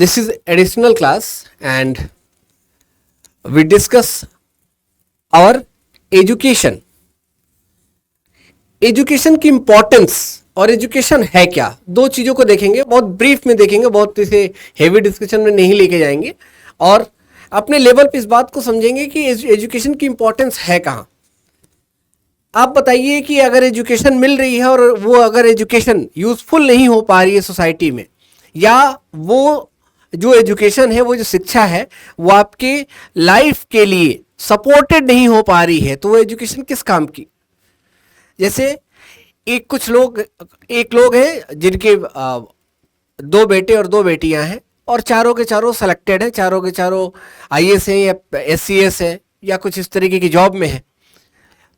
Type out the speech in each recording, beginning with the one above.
This is additional class and we discuss our education. Education की importance और education है क्या, दो चीज़ों को देखेंगे, बहुत ब्रीफ में देखेंगे, बहुत इसे हेवी डिस्कशन में नहीं लेके जाएंगे और अपने लेवल पे इस बात को समझेंगे कि एजुकेशन की इंपॉर्टेंस है कहाँ। आप बताइए कि अगर एजुकेशन मिल रही है और वो अगर एजुकेशन यूजफुल नहीं हो पा रही है सोसाइटी में, या वो जो एजुकेशन है, वो जो शिक्षा है, वो आपके लाइफ के लिए सपोर्टेड नहीं हो पा रही है, तो वो एजुकेशन किस काम की। जैसे एक लोग हैं जिनके दो बेटे और दो बेटियां हैं और चारों के चारों सेलेक्टेड हैं, चारों के चारों आईएएस हैं या एससीएस हैं या कुछ इस तरीके की जॉब में हैं।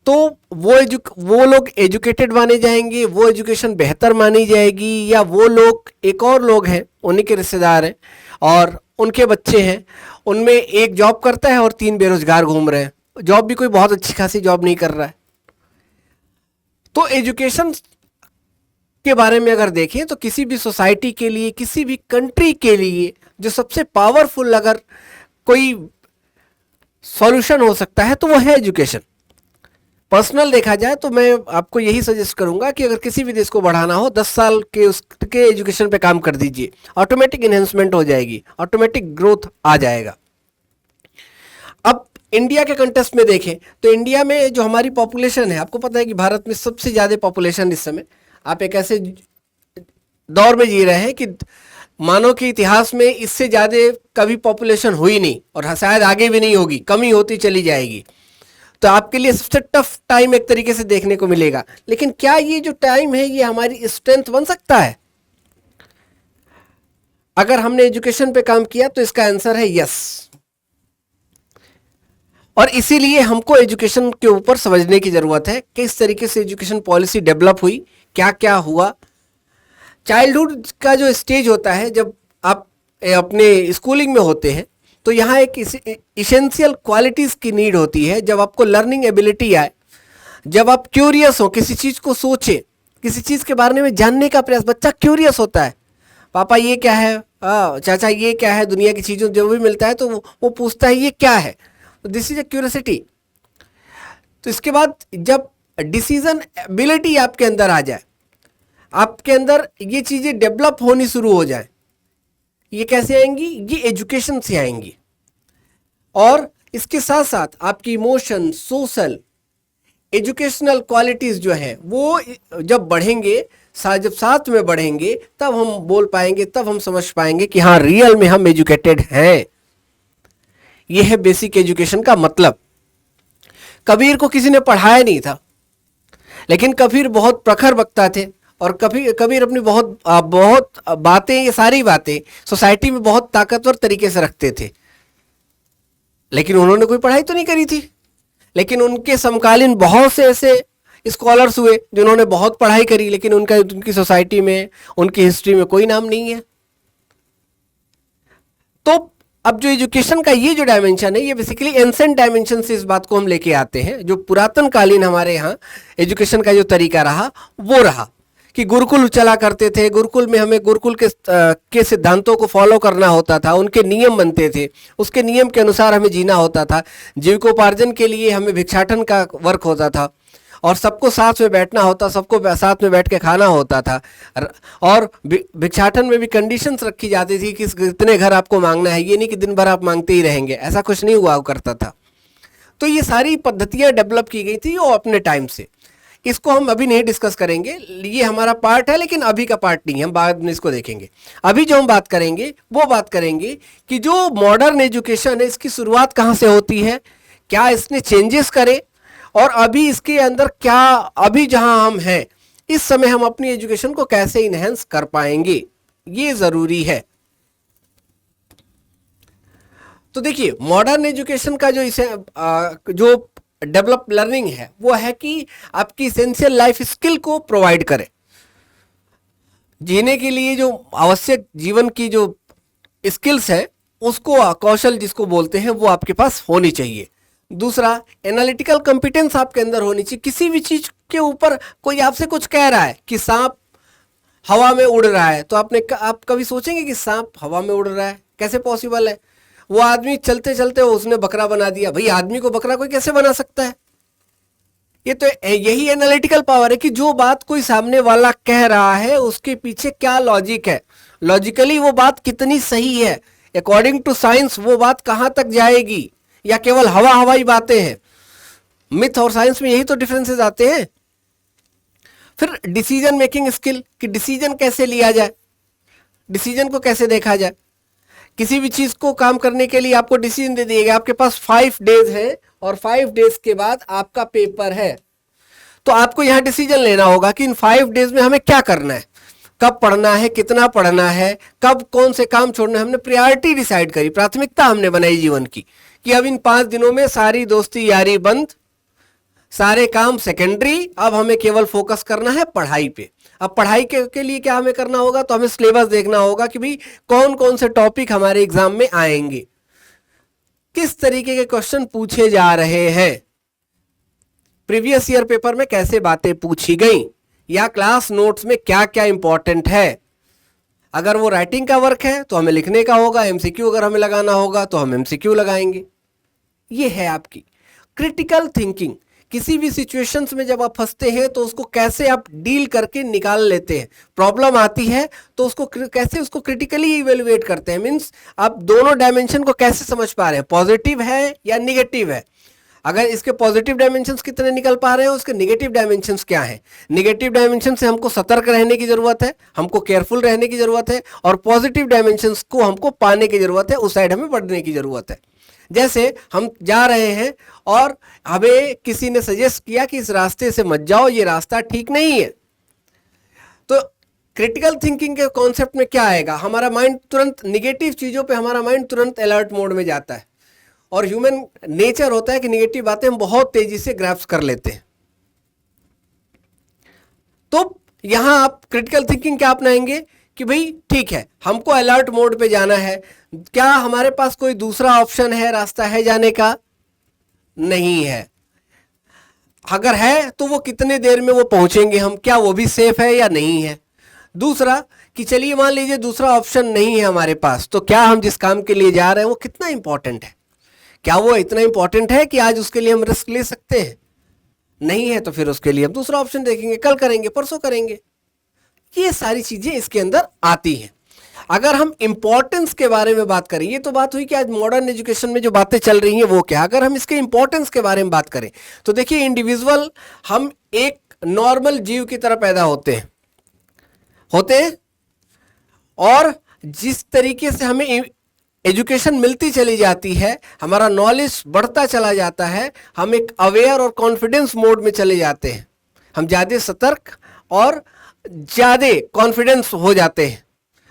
तो वो लोग एजुकेटेड माने जाएंगे, वो एजुकेशन बेहतर मानी जाएगी, या वो लोग एक और लोग हैं, उन्हीं के रिश्तेदार हैं और उनके बच्चे हैं, उनमें एक जॉब करता है और 3 बेरोजगार घूम रहे हैं, जॉब भी कोई बहुत अच्छी खासी जॉब नहीं कर रहा है। तो एजुकेशन के बारे में अगर देखें तो किसी भी सोसाइटी के लिए, किसी भी कंट्री के लिए जो सबसे पावरफुल अगर कोई सॉल्यूशन हो सकता है तो वो है एजुकेशन। पर्सनल देखा जाए तो मैं आपको यही सजेस्ट करूंगा कि अगर किसी भी देश को बढ़ाना हो 10 साल के उसके एजुकेशन पे काम कर दीजिए, ऑटोमेटिक इन्हेंसमेंट हो जाएगी, ऑटोमेटिक ग्रोथ आ जाएगा। अब इंडिया के कंटेस्ट में देखें तो इंडिया में जो हमारी पॉपुलेशन है, आपको पता है कि भारत में सबसे ज़्यादा पॉपुलेशन इस समय, आप एक ऐसे दौर में जी रहे हैं कि मानव के इतिहास में इससे ज़्यादा कभी पॉपुलेशन हुई नहीं और शायद आगे भी नहीं होगी, कमी होती चली जाएगी। तो आपके लिए सबसे टफ टाइम एक तरीके से देखने को मिलेगा। लेकिन क्या ये जो टाइम है ये हमारी स्ट्रेंथ बन सकता है? अगर हमने एजुकेशन पे काम किया तो इसका आंसर है यस। और इसीलिए हमको एजुकेशन के ऊपर समझने की जरूरत है, किस तरीके से एजुकेशन पॉलिसी डेवलप हुई, क्या क्या हुआ। चाइल्डहुड का जो स्टेज होता है, जब आप अपने स्कूलिंग में होते हैं, तो यहाँ एक इसेंशियल क्वालिटीज़ की नीड होती है। जब आपको लर्निंग एबिलिटी आए, जब आप क्यूरियस हो, किसी चीज़ को सोचें, किसी चीज़ के बारे में जानने का प्रयास, बच्चा क्यूरियस होता है, पापा ये क्या है, चाचा ये क्या है, दुनिया की चीज़ों जो भी मिलता है तो वो पूछता है ये क्या है। तो दिस इज ए क्यूरियोसिटी। तो इसके बाद जब डिसीजन एबिलिटी आपके अंदर आ जाए, आपके अंदर ये चीज़ें डेवलप होनी शुरू हो जाए, ये कैसे आएंगी? ये एजुकेशन से आएंगी। और इसके साथ साथ आपकी इमोशन, सोशल, एजुकेशनल क्वालिटीज़ जो है वो जब बढ़ेंगे, जब साथ में बढ़ेंगे, तब हम बोल पाएंगे, तब हम समझ पाएंगे कि हाँ रियल में हम एजुकेटेड हैं। ये है बेसिक एजुकेशन का मतलब। कबीर को किसी ने पढ़ाया नहीं था, लेकिन कबीर बहुत प्रखर वक्ता थे और कबीर अपनी बहुत बातें, ये सारी बातें सोसाइटी में बहुत ताकतवर तरीके से रखते थे। लेकिन उन्होंने कोई पढ़ाई तो नहीं करी थी, लेकिन उनके समकालीन बहुत से ऐसे स्कॉलर्स हुए जिन्होंने बहुत पढ़ाई करी, लेकिन उनकी सोसाइटी में, उनकी हिस्ट्री में कोई नाम नहीं है। तो अब जो एजुकेशन का ये जो डायमेंशन है, ये बेसिकली एंसेंट डायमेंशन से इस बात को हम लेके आते हैं। जो पुरातन कालीन हमारे यहाँ एजुकेशन का जो तरीका रहा वो रहा कि गुरुकुल चला करते थे। गुरुकुल में हमें गुरुकुल के सिद्धांतों को फॉलो करना होता था, उनके नियम बनते थे, उसके नियम के अनुसार हमें जीना होता था। जीविकोपार्जन के लिए हमें भिक्षाटन का वर्क होता था और सबको साथ में बैठना होता, सबको साथ में बैठ के खाना होता था। और भिक्षाटन में भी कंडीशंस रखी जाती थी कि कितने घर आपको मांगना है, ये नहीं कि दिन भर आप मांगते ही रहेंगे, ऐसा कुछ नहीं हुआ करता था। तो ये सारी पद्धतियाँ डेवलप की गई थी वो अपने टाइम से। इसको हम अभी नहीं डिस्कस करेंगे, ये हमारा पार्ट है, लेकिन अभी का पार्ट नहीं है, हम बाद में इसको देखेंगे। अभी जो हम बात करेंगे वो बात करेंगे कि जो मॉडर्न एजुकेशन है इसकी शुरुआत कहाँ से होती है, क्या इसने चेंजेस करे, और अभी इसके अंदर क्या, अभी जहां हम हैं इस समय हम अपनी एजुकेशन को कैसे इनहेंस कर पाएंगे, ये जरूरी है। तो देखिए, मॉडर्न एजुकेशन का जो डेवलप लर्निंग है वो है कि आपकी इसेंशियल लाइफ स्किल को प्रोवाइड करे। जीने के लिए जो आवश्यक जीवन की जो स्किल्स है, उसको, कौशल जिसको बोलते हैं, वो आपके पास होनी चाहिए। दूसरा, एनालिटिकल कॉम्पिटेंस आपके अंदर होनी चाहिए। किसी भी चीज के ऊपर कोई आपसे कुछ कह रहा है कि सांप हवा में उड़ रहा है, तो आप कभी सोचेंगे कि सांप हवा में उड़ रहा है, कैसे पॉसिबल है? वो आदमी चलते चलते उसने बकरा बना दिया, भाई आदमी को बकरा कोई कैसे बना सकता है? ये तो यही एनालिटिकल पावर है कि जो बात कोई सामने वाला कह रहा है उसके पीछे क्या लॉजिक है, लॉजिकली वो बात कितनी सही है, अकॉर्डिंग टू साइंस वो बात कहां तक जाएगी, या केवल हवा हवाई बातें हैं। मिथ और साइंस में यही तो डिफरेंसेस आते हैं। फिर डिसीजन मेकिंग स्किल, कि डिसीजन कैसे लिया जाए, डिसीजन को कैसे देखा जाए। किसी भी चीज को काम करने के लिए आपको डिसीजन दे दिया गया, आपके पास 5 डेज है और 5 डेज के बाद आपका पेपर है, तो आपको यहां डिसीजन लेना होगा कि इन 5 डेज में हमें क्या करना है, कब पढ़ना है, कितना पढ़ना है, कब कौन से काम छोड़ना है। हमने प्रायोरिटी डिसाइड करी, प्राथमिकता हमने बनाई जीवन की, कि अब इन 5 दिनों में सारी दोस्ती यारी बंद, सारे काम सेकेंडरी, अब हमें केवल फोकस करना है पढ़ाई पे। अब पढ़ाई के लिए क्या हमें करना होगा, तो हमें सिलेबस देखना होगा कि भाई कौन कौन से टॉपिक हमारे एग्जाम में आएंगे, किस तरीके के क्वेश्चन पूछे जा रहे हैं, प्रीवियस ईयर पेपर में कैसे बातें पूछी गई, या क्लास नोट्स में क्या क्या इंपॉर्टेंट है। अगर वो राइटिंग का वर्क है तो हमें लिखने का होगा, एमसीक्यू अगर हमें लगाना होगा तो हम एमसीक्यू लगाएंगे। ये है आपकी क्रिटिकल थिंकिंग। किसी भी सिचुएशंस में जब आप फंसते हैं तो उसको कैसे आप डील करके निकाल लेते हैं, प्रॉब्लम आती है तो उसको कैसे उसको क्रिटिकली इवेल्युएट करते हैं, मींस आप दोनों डायमेंशन को कैसे समझ पा रहे हैं, पॉजिटिव है या निगेटिव है। अगर इसके पॉजिटिव डायमेंशंस कितने निकल पा रहे हैं, उसके निगेटिव डायमेंशंस क्या है। निगेटिव डायमेंशन से हमको सतर्क रहने की जरूरत है, हमको केयरफुल रहने की जरूरत है, और पॉजिटिव डायमेंशंस को हमको पाने की जरूरत है, उस साइड हमें बढ़ने की जरूरत है। जैसे हम जा रहे हैं और हमें किसी ने सजेस्ट किया कि इस रास्ते से मत जाओ, ये रास्ता ठीक नहीं है, तो क्रिटिकल थिंकिंग के कॉन्सेप्ट में क्या आएगा, हमारा माइंड तुरंत निगेटिव चीजों पे हमारा माइंड तुरंत अलर्ट मोड में जाता है, और ह्यूमन नेचर होता है कि निगेटिव बातें हम बहुत तेजी से ग्रैप्स कर लेते हैं। तो यहां आप क्रिटिकल थिंकिंग क्या अपनाएंगे कि भाई ठीक है, हमको अलर्ट मोड पे जाना है, क्या हमारे पास कोई दूसरा ऑप्शन है, रास्ता है जाने का? नहीं है। अगर है तो वो कितने देर में वो पहुंचेंगे हम, क्या वो भी सेफ है या नहीं है। दूसरा कि चलिए मान लीजिए दूसरा ऑप्शन नहीं है हमारे पास, तो क्या हम जिस काम के लिए जा रहे हैं वो कितना इंपॉर्टेंट है, क्या वो इतना इंपॉर्टेंट है कि आज उसके लिए हम रिस्क ले सकते हैं? नहीं है, तो फिर उसके लिए हम दूसरा ऑप्शन देखेंगे, कल करेंगे, परसों करेंगे। ये सारी चीजें इसके अंदर आती हैं। अगर हम इंपॉर्टेंस के बारे में बात करें, ये तो बात हुई कि आज मॉडर्न एजुकेशन में जो बातें चल रही हैं वो क्या, अगर हम इसके इंपॉर्टेंस के बारे में बात करें तो देखिए, इंडिविजुअल हम एक नॉर्मल जीव की तरह पैदा होते हैं और जिस तरीके से हमें एजुकेशन मिलती चली जाती है, हमारा नॉलेज बढ़ता चला जाता है, हम एक अवेयर और कॉन्फिडेंस मोड में चले जाते हैं, हम ज़्यादा सतर्क और ज़्यादा कॉन्फिडेंस हो जाते हैं।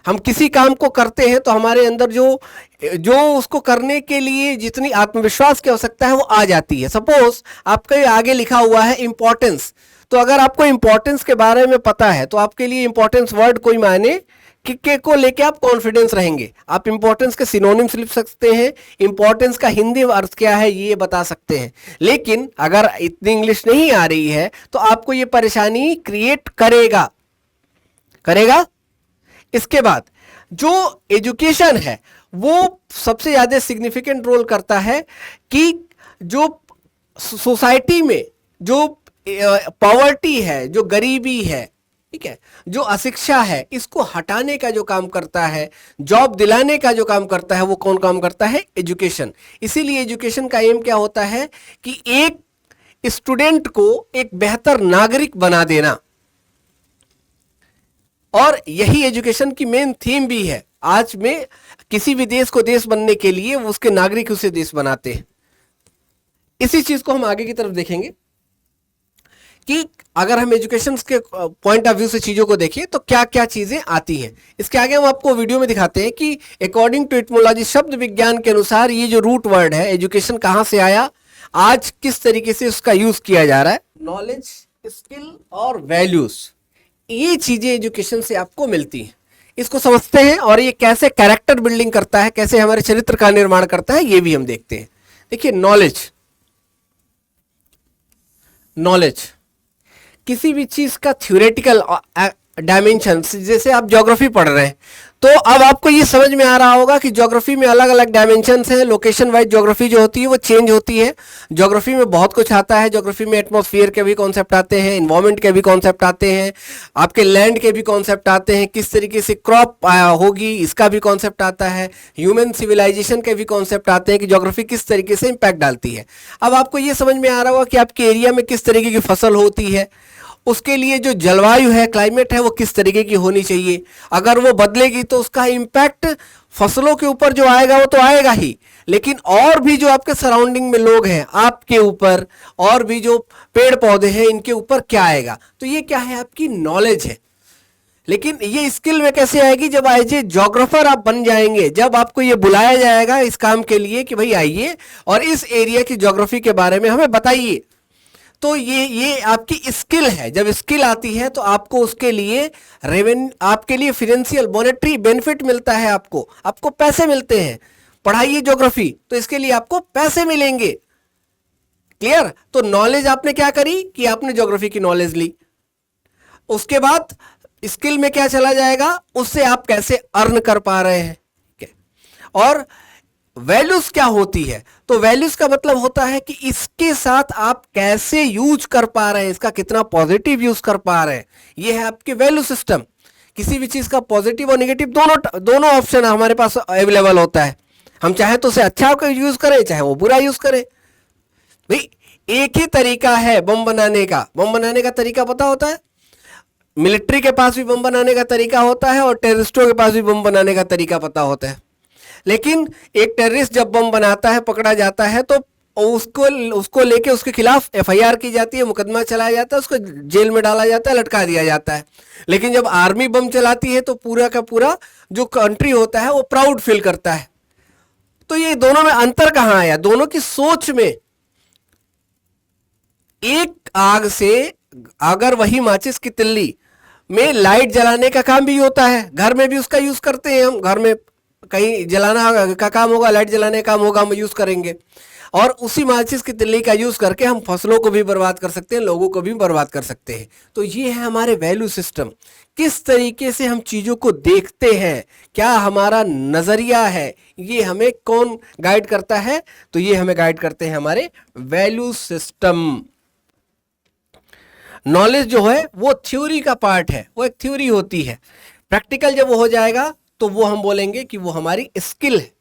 हम किसी काम को करते हैं तो हमारे अंदर जो उसको करने के लिए जितनी आत्मविश्वास की आवश्यकता है वो आ जाती है। सपोज आपके आगे लिखा हुआ है इंपॉर्टेंस, तो अगर आपको इंपॉर्टेंस के बारे में पता है तो आपके लिए इंपॉर्टेंस वर्ड कोई मायने के को लेके आप कॉन्फिडेंस रहेंगे। आप इंपॉर्टेंस के सिनोनिम्स लिख सकते हैं, इंपॉर्टेंस का हिंदी अर्थ क्या है ये बता सकते हैं। लेकिन अगर इतनी इंग्लिश नहीं आ रही है तो आपको ये परेशानी क्रिएट करेगा। इसके बाद जो एजुकेशन है वो सबसे ज्यादा सिग्निफिकेंट रोल करता है कि जो सोसाइटी में जो पॉवर्टी है, जो गरीबी है, ठीक है, जो अशिक्षा है, इसको हटाने का जो काम करता है, जॉब दिलाने का जो काम करता है, वो कौन काम करता है? एजुकेशन। इसीलिए एजुकेशन का एम क्या होता है कि एक स्टूडेंट को एक बेहतर नागरिक बना देना, और यही एजुकेशन की मेन थीम भी है। आज में किसी भी देश को देश बनने के लिए उसके नागरिक उसे देश बनाते हैं। इसी चीज को हम आगे की तरफ देखेंगे कि अगर हम एजुकेशन के पॉइंट ऑफ व्यू से चीजों को देखें तो क्या क्या चीजें आती हैं। इसके आगे हम आपको वीडियो में दिखाते हैं कि अकॉर्डिंग टू इटमोलॉजी, शब्द विज्ञान के अनुसार ये जो रूट वर्ड है एजुकेशन कहां से आया, आज किस तरीके से उसका यूज किया जा रहा है। नॉलेज, स्किल और वैल्यूज, ये चीजें एजुकेशन से आपको मिलती हैं। इसको समझते हैं और ये कैसे कैरेक्टर बिल्डिंग करता है, कैसे हमारे चरित्र का निर्माण करता है, ये भी हम देखते हैं। देखिए, नॉलेज किसी भी चीज का थ्योरेटिकल डायमेंशंस, जैसे आप ज्योग्राफी पढ़ रहे हैं तो अब आपको ये समझ में आ रहा होगा कि ज्योग्राफी में अलग अलग डायमेंशंस हैं, लोकेशन वाइज ज्योग्राफी जो होती है वो चेंज होती है। ज्योग्राफी में बहुत कुछ आता है, ज्योग्राफी में एटमॉस्फेयर के भी कॉन्सेप्ट आते हैं, इन्वायरमेंट के भी कॉन्सेप्ट आते हैं, आपके लैंड के भी कॉन्सेप्ट आते हैं, किस तरीके से क्रॉप होगी इसका भी कॉन्सेप्ट आता है, ह्यूमन सिविलाइजेशन के भी कॉन्सेप्ट आते हैं कि ज्योग्राफी किस तरीके से इम्पैक्ट डालती है। अब आपको ये समझ में आ रहा होगा कि आपके एरिया में किस तरीके की फसल होती है, उसके लिए जो जलवायु है, क्लाइमेट है, वो किस तरीके की होनी चाहिए, अगर वो बदलेगी तो उसका इम्पैक्ट फसलों के ऊपर जो आएगा वो तो आएगा ही, लेकिन और भी जो आपके सराउंडिंग में लोग हैं आपके ऊपर, और भी जो पेड़ पौधे हैं इनके ऊपर क्या आएगा। तो ये क्या है, आपकी नॉलेज है। लेकिन ये स्किल में कैसे आएगी, जब एज ए जोग्राफर आप बन जाएंगे, जब आपको ये बुलाया जाएगा इस काम के लिए कि भाई आइए और इस एरिया की ज्योग्राफी के बारे में हमें बताइए, तो ये आपकी स्किल है। जब स्किल आती है तो आपको उसके लिए रेवेन्यू, आपके लिए फाइनेंशियल मॉनेटरी बेनिफिट मिलता है, आपको पैसे मिलते हैं। पढ़ाइए ज्योग्राफी तो इसके लिए आपको पैसे मिलेंगे। क्लियर? तो नॉलेज आपने क्या करी कि आपने ज्योग्राफी की नॉलेज ली, उसके बाद स्किल में क्या चला जाएगा, उससे आप कैसे अर्न कर पा रहे हैं। और वैल्यूज क्या होती है, तो वैल्यूज का मतलब होता है कि इसके साथ आप कैसे यूज कर पा रहे हैं, इसका कितना पॉजिटिव यूज कर पा रहे हैं। ये है आपके वैल्यू सिस्टम। किसी भी चीज का पॉजिटिव और नेगेटिव दोनों ऑप्शन हमारे पास अवेलेबल होता है। हम चाहे तो उसे अच्छा यूज करें, चाहे वो बुरा यूज करें। भाई एक ही तरीका है बम बनाने का। बम बनाने का तरीका पता होता है, मिलिट्री के पास भी बम बनाने का तरीका होता है और टेररिस्टों के पास भी बम बनाने का तरीका पता होता है। लेकिन एक टेररिस्ट जब बम बनाता है, पकड़ा जाता है, तो उसको लेके उसके खिलाफ एफआईआर की जाती है, मुकदमा चलाया जाता है, उसको जेल में डाला जाता है, लटका दिया जाता है। लेकिन जब आर्मी बम चलाती है तो पूरा का पूरा जो कंट्री होता है वो प्राउड फील करता है। तो ये दोनों में अंतर कहां आया, दोनों की सोच में। एक आग से, अगर वही माचिस की तिल्ली में लाइट जलाने का काम भी होता है, घर में भी उसका यूज करते हैं हम, घर में कहीं जलाना का काम होगा, लाइट जलाने का काम होगा, हम यूज करेंगे। और उसी माचिस की तिल्ली का यूज करके हम फसलों को भी बर्बाद कर सकते हैं, लोगों को भी बर्बाद कर सकते हैं। तो ये है हमारे वैल्यू सिस्टम। किस तरीके से हम चीजों को देखते हैं, क्या हमारा नजरिया है, ये हमें कौन गाइड करता है, तो ये हमें गाइड करते हैं हमारे वैल्यू सिस्टम। नॉलेज जो है वो थ्योरी का पार्ट है, वो एक थ्योरी होती है। प्रैक्टिकल जब वो हो जाएगा तो वो हम बोलेंगे कि वो हमारी स्किल है।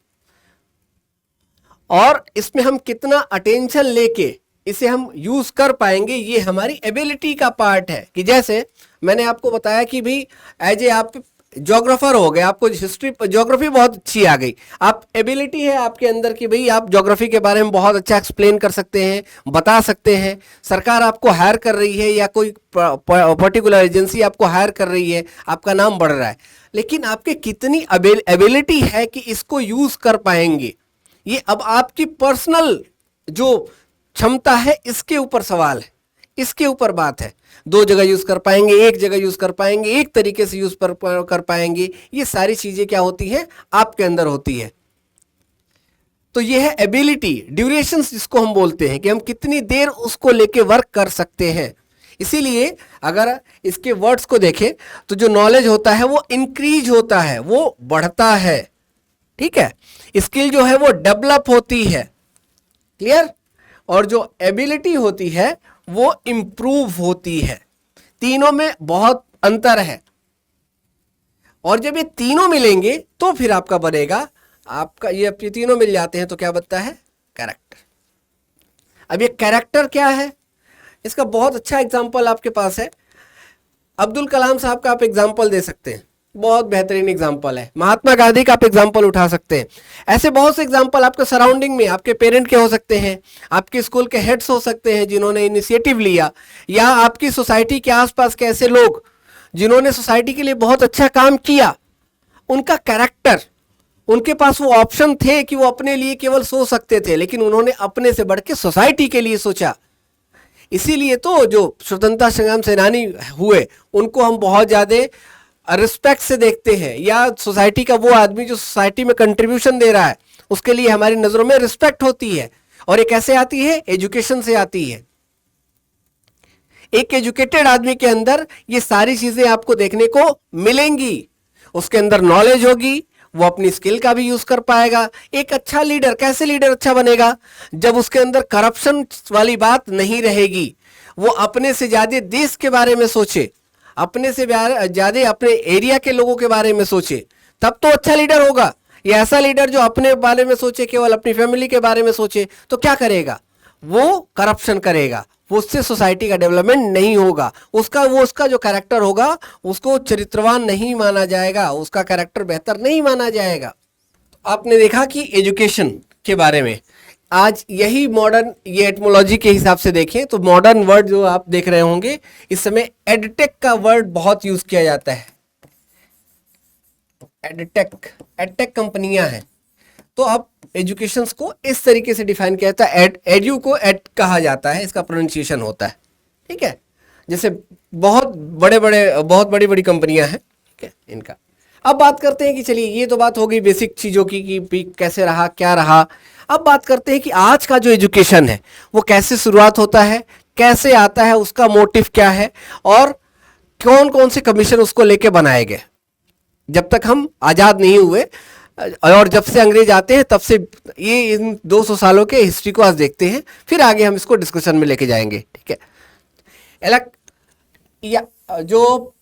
और इसमें हम कितना अटेंशन लेके इसे हम यूज कर पाएंगे, ये हमारी एबिलिटी का पार्ट है। कि जैसे मैंने आपको बताया कि भाई एज ए आप ज्योग्राफर हो गए, आपको हिस्ट्री ज्योग्राफी बहुत अच्छी आ गई, आप एबिलिटी है आपके अंदर कि भाई आप ज्योग्राफी के बारे में बहुत अच्छा एक्सप्लेन कर सकते हैं, बता सकते हैं। सरकार आपको हायर कर रही है या कोई पर्टिकुलर एजेंसी आपको हायर कर रही है, आपका नाम बढ़ रहा है, लेकिन आपके कितनी एबिलिटी है कि इसको यूज कर पाएंगे, ये अब आपकी पर्सनल जो क्षमता है इसके ऊपर सवाल है, इसके ऊपर बात है। 2 जगह यूज कर पाएंगे, 1 जगह यूज कर पाएंगे, एक तरीके से यूज कर पाएंगे, ये सारी चीजें क्या होती हैं, आपके अंदर होती है। तो ये है एबिलिटी, ड्यूरेशंस जिसको हम बोलते हैं कि हम कितनी देर उसको लेके वर्क कर सकते हैं। इसीलिए अगर इसके वर्ड्स को देखें तो जो नॉलेज होता है वो इंक्रीज होता है, वो बढ़ता है। ठीक है, स्किल जो है वो डेवलप होती है। क्लियर? और जो एबिलिटी होती है वो इंप्रूव होती है। तीनों में बहुत अंतर है। और जब ये तीनों मिलेंगे तो फिर आपका बनेगा, आपका ये तीनों मिल जाते हैं तो क्या बनता है, कैरेक्टर। अब ये कैरेक्टर क्या है, इसका बहुत अच्छा एग्जांपल आपके पास है। अब्दुल कलाम साहब का आप एग्जांपल दे सकते हैं, बहुत बेहतरीन एग्जांपल है। महात्मा गांधी का आप एग्जांपल उठा सकते हैं। ऐसे बहुत से एग्जांपल आपके सराउंडिंग में, आपके पेरेंट के हो सकते हैं, आपके स्कूल के हेड्स हो सकते हैं जिन्होंने इनिशिएटिव लिया, या आपकी सोसाइटी के आसपास के ऐसे लोग जिन्होंने सोसाइटी के लिए बहुत अच्छा काम किया। उनका कैरेक्टर, उनके पास वो ऑप्शन थे कि वो अपने लिए केवल सोच सकते थे, लेकिन उन्होंने अपने से बढ़ के सोसाइटी के लिए सोचा। इसीलिए तो जो स्वतंत्रता संग्राम सेनानी हुए उनको हम बहुत ज्यादा रिस्पेक्ट से देखते हैं, या सोसाइटी का वो आदमी जो सोसाइटी में कंट्रीब्यूशन दे रहा है उसके लिए हमारी नजरों में रिस्पेक्ट होती है। और ये कैसे आती है, एजुकेशन से आती है। एक एजुकेटेड आदमी के अंदर ये सारी चीजें आपको देखने को मिलेंगी। उसके अंदर नॉलेज होगी, वो अपनी स्किल का भी यूज कर पाएगा। एक अच्छा लीडर, कैसे लीडर अच्छा बनेगा? जब उसके अंदर करप्शन वाली बात नहीं रहेगी, वो अपने से ज्यादा देश के बारे में सोचे, अपने से ज्यादा अपने एरिया के लोगों के बारे में सोचे, तब तो अच्छा लीडर होगा। ये ऐसा लीडर जो अपने बारे में सोचे, केवल अपनी फैमिली के बारे में सोचे, तो क्या करेगा? वो करप्शन करेगा, उससे सोसाइटी का डेवलपमेंट नहीं होगा। उसका जो कैरेक्टर होगा उसको चरित्रवान नहीं माना जाएगा, उसका कैरेक्टर बेहतर नहीं माना जाएगा। आपने देखा कि एजुकेशन के बारे में आज यही मॉडर्न, ये एटमोलॉजी के हिसाब से देखें तो मॉडर्न वर्ड जो आप देख रहे होंगे, इस समय एडटेक का वर्ड बहुत यूज किया जाता है। एडटेक कंपनियां हैं। तो अब एजुकेशन को इस तरीके से डिफाइन किया जाता है, एड्यू को एड कहा जाता है, इसका प्रोनाउंसिएशन होता है। ठीक है, जैसे बहुत बड़ी बड़ी कंपनियां हैं, ठीक है इनका। अब बात करते हैं कि चलिए ये तो बात हो गई बेसिक चीजों की कि कैसे रहा, क्या रहा। अब बात करते हैं कि आज का जो एजुकेशन है वो कैसे शुरुआत होता है, कैसे आता है, उसका मोटिव क्या है और कौन कौन से कमीशन उसको लेके बनाए गए। जब तक हम आजाद नहीं हुए और जब से अंग्रेज आते हैं तब से ये इन 200 सालों के हिस्ट्री को आज देखते हैं, फिर आगे हम इसको डिस्कशन में लेके जाएंगे। ठीक है, जो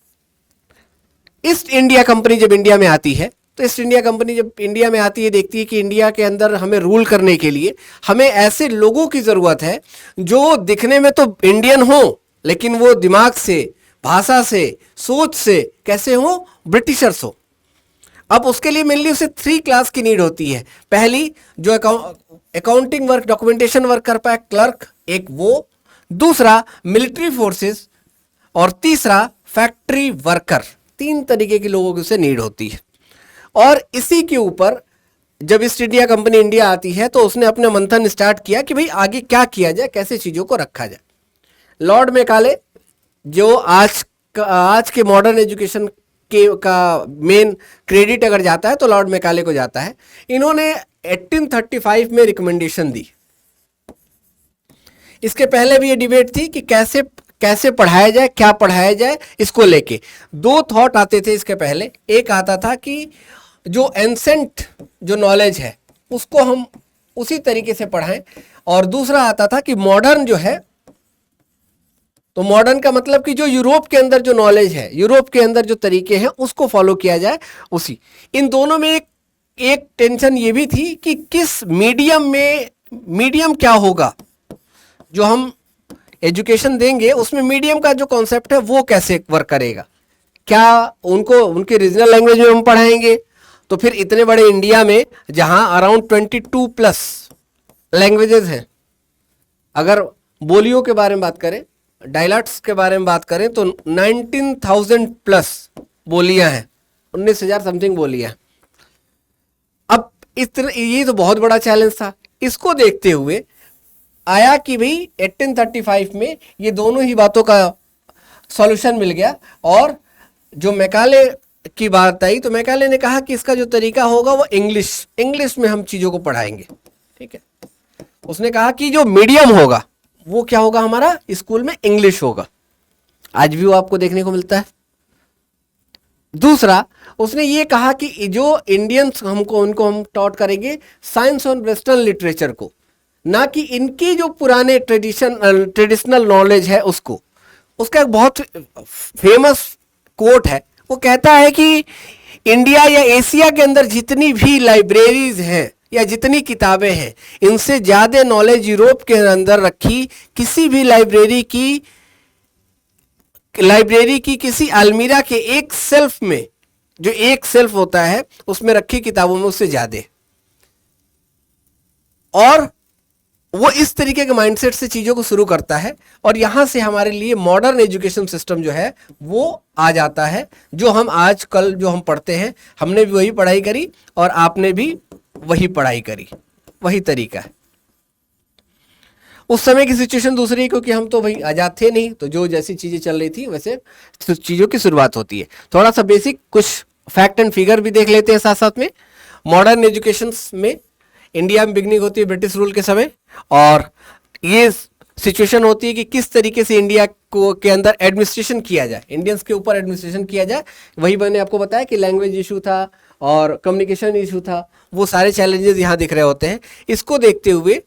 ईस्ट इंडिया कंपनी जब इंडिया में आती है, तो ईस्ट इंडिया कंपनी जब इंडिया में आती है, देखती है कि इंडिया के अंदर हमें रूल करने के लिए हमें ऐसे लोगों की जरूरत है जो दिखने में तो इंडियन हो, लेकिन वो दिमाग से, भाषा से, सोच से कैसे हो, ब्रिटिशर्स हो। अब उसके लिए मेनली उसे 3 क्लास की नीड होती है। पहली जो अकाउंटिंग वर्क, डॉक्यूमेंटेशन वर्क कर पाए, क्लर्क एक वो, दूसरा मिलिट्री फोर्सेस और तीसरा फैक्ट्री वर्कर। 3 तरीके के लोगों की उसे नीड होती है। और इसी के ऊपर जब ईस्ट इंडिया कंपनी इंडिया आती है तो उसने अपना मंथन स्टार्ट किया कि भाई आगे क्या किया जाए, कैसे चीजों को रखा जाए। लॉर्ड मैकाले जो आज के मॉडर्न एजुकेशन का मेन क्रेडिट अगर जाता है तो लॉर्ड मैकाले को जाता है। इन्होंने 1835 में रिकमेंडेशन दी। इसके पहले भी ये डिबेट थी कि कैसे पढ़ाया जाए, क्या पढ़ाया जाए, इसको लेके 2 थॉट आते थे इसके पहले। एक आता था कि जो एंसेंट जो नॉलेज है उसको हम उसी तरीके से पढ़ाएं, और दूसरा आता था कि मॉडर्न जो है, तो मॉडर्न का मतलब कि जो यूरोप के अंदर जो नॉलेज है, यूरोप के अंदर जो तरीके हैं उसको फॉलो किया जाए उसी। इन दोनों में एक टेंशन ये भी थी कि किस मीडियम क्या होगा जो हम एजुकेशन देंगे, उसमें मीडियम का जो कॉन्सेप्ट है वो कैसे वर्क करेगा। क्या उनको उनके रीजनल लैंग्वेज में हम पढ़ाएंगे? तो फिर इतने बड़े इंडिया में जहां अराउंड 22+ लैंग्वेजेस हैं, अगर बोलियों के बारे में बात करें, डायलैक्ट्स के बारे में बात करें तो 19,000+ बोलियां हैं, 19,000 समथिंग बोलियां। अब ये तो बहुत बड़ा चैलेंज था। इसको देखते हुए आया कि भाई 1835 में ये दोनों ही बातों का सॉल्यूशन मिल गया। और जो मैकाले की बात आई तो मैकाले ने कहा कि इसका जो तरीका होगा वो इंग्लिश में हम चीजों को पढ़ाएंगे। ठीक है, उसने कहा कि जो मीडियम होगा वो क्या होगा, हमारा स्कूल में इंग्लिश होगा। आज भी वो आपको देखने को मिलता है। दूसरा उसने ये कहा कि जो इंडियंस उनको हम टॉट करेंगे साइंस और वेस्टर्न लिटरेचर को, ना कि इनकी जो पुराने ट्रेडिशनल नॉलेज है उसको। उसका एक बहुत फेमस कोट है, वो कहता है कि इंडिया या एशिया के अंदर जितनी भी लाइब्रेरीज हैं या जितनी किताबें हैं, इनसे ज्यादा नॉलेज यूरोप के अंदर रखी किसी भी लाइब्रेरी की किसी अलमीरा के एक सेल्फ में, जो एक सेल्फ होता है उसमें रखी किताबों में उससे ज्यादा। और वो इस तरीके के माइंडसेट से चीजों को शुरू करता है, और यहां से हमारे लिए मॉडर्न एजुकेशन सिस्टम जो है वो आ जाता है। जो हम आजकल जो हम पढ़ते हैं, हमने भी वही पढ़ाई करी और आपने भी वही पढ़ाई करी, वही तरीका है। उस समय की सिचुएशन दूसरी है, क्योंकि हम तो भाई आजाद थे नहीं, तो जो जैसी चीजें चल रही थी वैसे चीजों की शुरुआत होती है। थोड़ा सा बेसिक कुछ फैक्ट एंड फिगर भी देख लेते हैं साथ साथ में। मॉडर्न एजुकेशन में इंडिया में बिगनिंग होती है ब्रिटिश रूल के समय, और ये सिचुएशन होती है कि किस तरीके से इंडिया को के अंदर एडमिनिस्ट्रेशन किया जाए, इंडियंस के ऊपर एडमिनिस्ट्रेशन किया जाए। वही मैंने आपको बताया कि लैंग्वेज इशू था और कम्युनिकेशन इशू था, वो सारे चैलेंजेस यहाँ दिख रहे होते हैं। इसको देखते हुए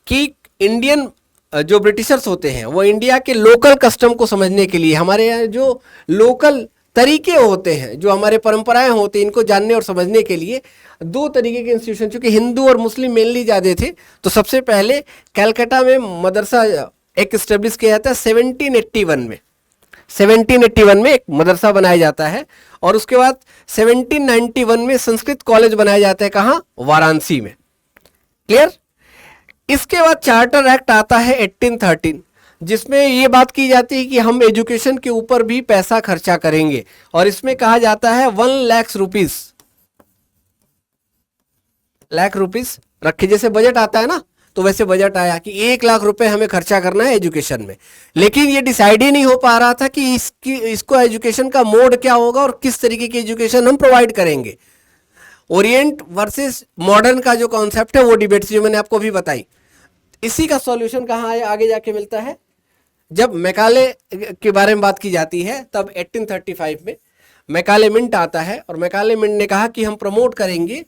कि इंडियन जो ब्रिटिशर्स होते हैं वो इंडिया के लोकल कस्टम को समझने के लिए, हमारे यहाँ जो लोकल तरीके होते हैं, जो हमारे परंपराएं होती हैं, इनको जानने और समझने के लिए दो तरीके के इंस्टीट्यूशन, चूंकि हिंदू और मुस्लिम मेनली ज़्यादा थे, तो सबसे पहले कलकत्ता में मदरसा एक इस्टेब्लिश किया जाता है 1781 में। 1781 में एक मदरसा बनाया जाता है और उसके बाद 1791 में संस्कृत कॉलेज बनाया जाता है। कहाँ? वाराणसी में। क्लियर? इसके बाद चार्टर एक्ट आता है 1813, जिसमें ये बात की जाती है कि हम एजुकेशन के ऊपर भी पैसा खर्चा करेंगे और इसमें कहा जाता है 1 लाख रुपीस रखे। जैसे बजट आता है ना, तो वैसे बजट आया कि 1 लाख रुपए हमें खर्चा करना है एजुकेशन में। लेकिन ये डिसाइड ही नहीं हो पा रहा था कि इसको एजुकेशन का मोड क्या होगा और किस तरीके की एजुकेशन हम प्रोवाइड करेंगे। ओरिएंट वर्सेस मॉडर्न का जो कॉन्सेप्ट है वो डिबेट जो मैंने आपको भी बताई, इसी का सॉल्यूशन कहाँ आगे जाके मिलता है? जब मैकाले के बारे में बात की जाती है तब 1835 में मैकाले मिंट आता है और मैकाले मिंट ने कहा कि हम प्रमोट करेंगे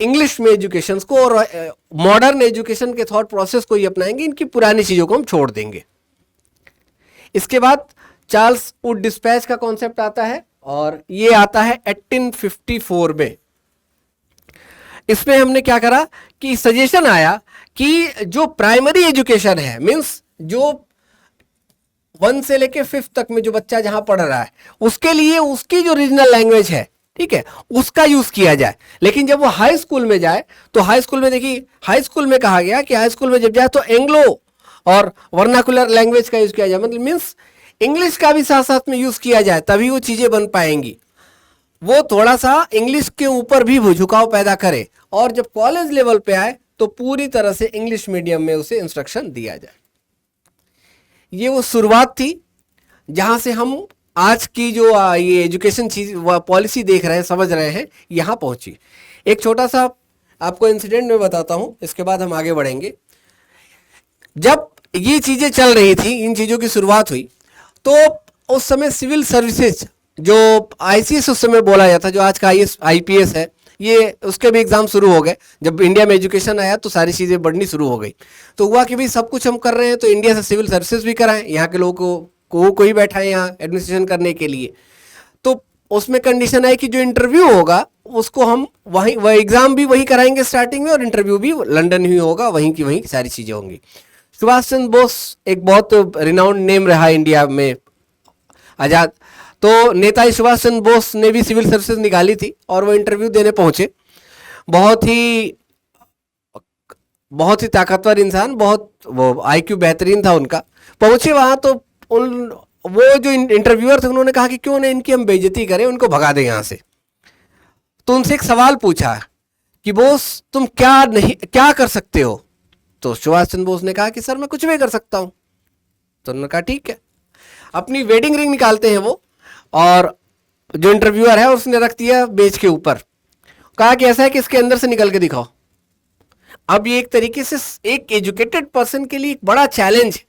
इंग्लिश में एजुकेशन को और मॉडर्न एजुकेशन के थॉट प्रोसेस को ही अपनाएंगे, इनकी पुरानी चीज़ों को हम छोड़ देंगे। इसके बाद चार्ल्स वुड डिस्पैच का कॉन्सेप्ट आता है और ये आता है 1854 में। इसमें हमने क्या करा कि सजेशन आया कि जो प्राइमरी एजुकेशन है, मीन्स जो 1 से लेके 5th तक में जो बच्चा जहां पढ़ रहा है, उसके लिए उसकी जो रीजनल लैंग्वेज है, ठीक है, उसका यूज किया जाए। लेकिन जब वो हाई स्कूल में जाए तो हाई स्कूल में देखिए, हाई स्कूल में कहा गया कि हाई स्कूल में जब जाए तो एंग्लो और वर्नाकुलर लैंग्वेज का यूज किया जाए, मतलब मीन्स इंग्लिश का भी साथ साथ में यूज किया जाए, तभी वो चीजें बन पाएंगी। वो थोड़ा सा इंग्लिश के ऊपर भी झुकाव पैदा करे और जब कॉलेज लेवल पे आए तो पूरी तरह से इंग्लिश मीडियम में उसे इंस्ट्रक्शन दिया जाए। ये वो शुरुआत थी जहां से हम आज की जो ये एजुकेशन चीज पॉलिसी देख रहे हैं, समझ रहे हैं, यहां पहुंची। एक छोटा सा आपको इंसिडेंट में बताता हूं, इसके बाद हम आगे बढ़ेंगे। जब ये चीजें चल रही थी, इन चीजों की शुरुआत हुई, तो उस समय सिविल सर्विसेज जो आईसीएस उस समय बोला जाता, जो आज का आईपीएस है, ये उसके भी एग्जाम शुरू हो गए। जब इंडिया में एजुकेशन आया तो सारी चीज़ें बढ़नी शुरू हो गई, तो हुआ कि भाई सब कुछ हम कर रहे हैं तो इंडिया से सिविल सर्विसेज भी कराएं, यहाँ के लोगों को कोई बैठा है यहाँ एडमिनिस्ट्रेशन करने के लिए। तो उसमें कंडीशन है कि जो इंटरव्यू होगा उसको हम वहीं, वह एग्ज़ाम भी वही कराएंगे स्टार्टिंग में और इंटरव्यू भी लंदन ही होगा, वहीं की वहीं सारी चीज़ें होंगी। सुभाष चंद्र बोस एक बहुत रिनाउंड नेम रहा इंडिया में आज़ाद, तो नेताजी सुभाष चंद्र बोस ने भी सिविल सर्विसेज निकाली थी और वो इंटरव्यू देने पहुंचे। बहुत ही ताकतवर इंसान, बहुत वो आईक्यू बेहतरीन था उनका। पहुंचे वहां तो वो जो इंटरव्यूअर थे उन्होंने कहा कि क्यों ना इनकी हम बेइज्जती करें, उनको भगा दें यहाँ से। तो उनसे एक सवाल पूछा कि बोस तुम क्या कर सकते हो? तो सुभाष चंद्र बोस ने कहा कि सर मैं कुछ भी कर सकता हूँ। तो उन्होंने कहा ठीक है। अपनी वेडिंग रिंग निकालते हैं वो, और जो इंटरव्यूअर है उसने रख दिया बेंच के ऊपर, कहा कि ऐसा है कि इसके अंदर से निकल के दिखाओ। अब ये एक तरीके से एक एजुकेटेड पर्सन के लिए एक बड़ा चैलेंज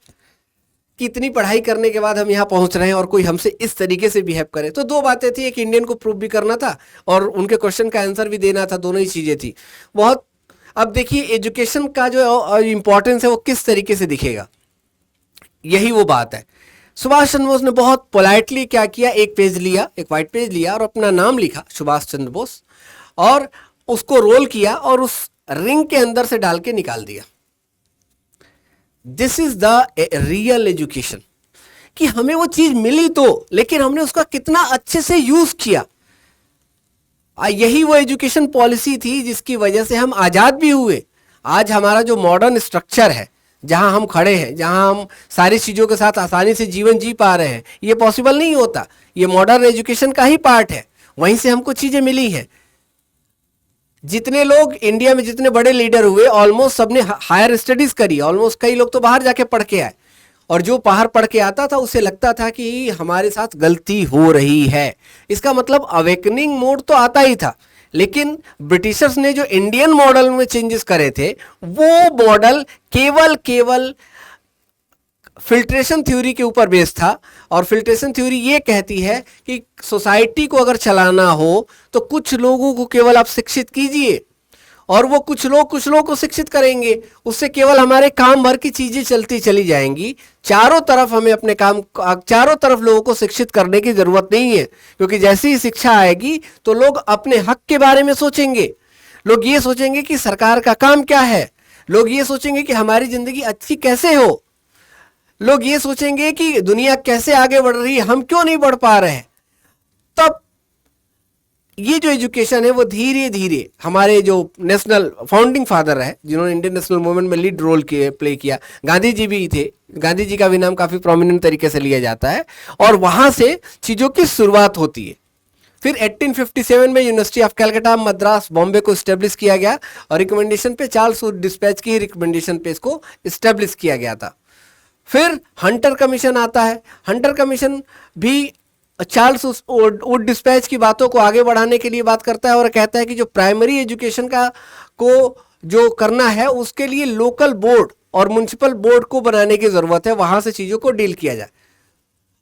कि इतनी पढ़ाई करने के बाद हम यहाँ पहुंच रहे हैं और कोई हमसे इस तरीके से बिहेव करे। तो दो बातें थी, एक इंडियन को प्रूव भी करना था और उनके क्वेश्चन का आंसर भी देना था, दोनों ही चीजें थी बहुत। अब देखिए एजुकेशन का जो इंपॉर्टेंस है वो किस तरीके से दिखेगा, यही वो बात है। सुभाष चंद्र बोस ने बहुत पोलाइटली क्या किया, एक पेज लिया, एक वाइट पेज लिया और अपना नाम लिखा सुभाष चंद्र बोस, और उसको रोल किया और उस रिंग के अंदर से डाल के निकाल दिया। This is the real education, कि हमें वो चीज मिली तो, लेकिन हमने उसका कितना अच्छे से यूज किया। यही वो एजुकेशन पॉलिसी थी जिसकी वजह से हम आजाद भी हुए। आज हमारा जो मॉडर्न स्ट्रक्चर है, जहां हम खड़े हैं, जहां हम सारी चीज़ों के साथ आसानी से जीवन जी पा रहे हैं, ये पॉसिबल नहीं होता। ये मॉडर्न एजुकेशन का ही पार्ट है, वहीं से हमको चीज़ें मिली हैं। जितने लोग इंडिया में, जितने बड़े लीडर हुए, ऑलमोस्ट सबने हायर स्टडीज़ करी, ऑलमोस्ट कई लोग तो बाहर जाके पढ़ के आए, और जो बाहर पढ़ के आता था उसे लगता था कि हमारे साथ गलती हो रही है। इसका मतलब अवेकनिंग मोड तो आता ही था, लेकिन ब्रिटिशर्स ने जो इंडियन मॉडल में चेंजेस करे थे, वो मॉडल केवल फिल्ट्रेशन थ्योरी के ऊपर बेस्ड था। और फिल्ट्रेशन थ्योरी ये कहती है कि सोसाइटी को अगर चलाना हो तो कुछ लोगों को केवल आप शिक्षित कीजिए और वो कुछ लोग को शिक्षित करेंगे, उससे केवल हमारे काम भर की चीजें चलती चली जाएंगी। चारों तरफ हमें अपने काम, चारों तरफ लोगों को शिक्षित करने की जरूरत नहीं है, क्योंकि जैसी ही शिक्षा आएगी तो लोग अपने हक के बारे में सोचेंगे, लोग ये सोचेंगे कि सरकार का काम क्या है, लोग ये सोचेंगे कि हमारी जिंदगी अच्छी कैसे हो, लोग ये सोचेंगे कि दुनिया कैसे आगे बढ़ रही है, हम क्यों नहीं बढ़ पा रहे हैं। तब ये जो एजुकेशन है वो धीरे धीरे, हमारे जो नेशनल फाउंडिंग फादर है जिन्होंने इंडियन नेशनल मूवमेंट में लीड रोल प्ले किया, गांधी जी भी थे, गांधी जी का भी नाम काफी प्रोमिनेंट तरीके से लिया जाता है, और वहां से चीजों की शुरुआत होती है। फिर 1857 में यूनिवर्सिटी ऑफ कलकत्ता, मद्रास, बॉम्बे को स्टेब्लिश किया गया और रिकमेंडेशन पे, चार्ल्स वुड डिस्पैच की रिकमेंडेशन पे इसको स्टेब्लिश किया गया था। फिर हंटर कमीशन आता है। हंटर कमीशन भी चार्ल्स वुड डिस्पैच की बातों को आगे बढ़ाने के लिए बात करता है और कहता है कि जो प्राइमरी एजुकेशन का को जो करना है उसके लिए लोकल बोर्ड और म्युनिसिपल बोर्ड को बनाने की जरूरत है, वहां से चीजों को डील किया जाए।